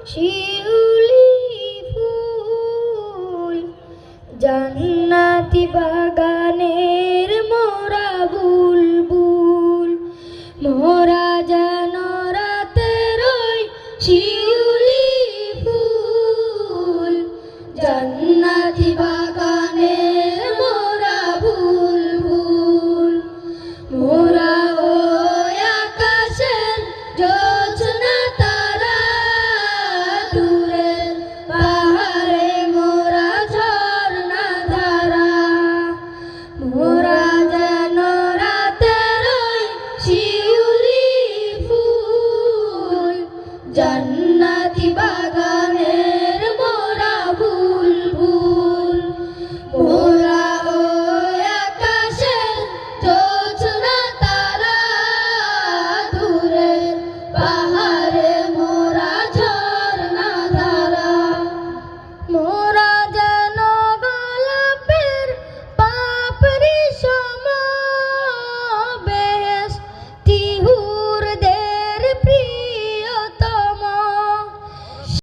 শিউলি ফুল জান্নাতি বাগানের মোরা বুলবুল মোরা যেন রাতের ওই শিউলি ফুল জান্নাতি বাগানের মোরা বুলবুল মোরা ওই আকাশের জোছনা তারা দূরের পাহাড়ে মোরা ঝর্ণা ধারা মোরা যেন রাতের ওই শিউলি ফুল জান্নাতি বাগান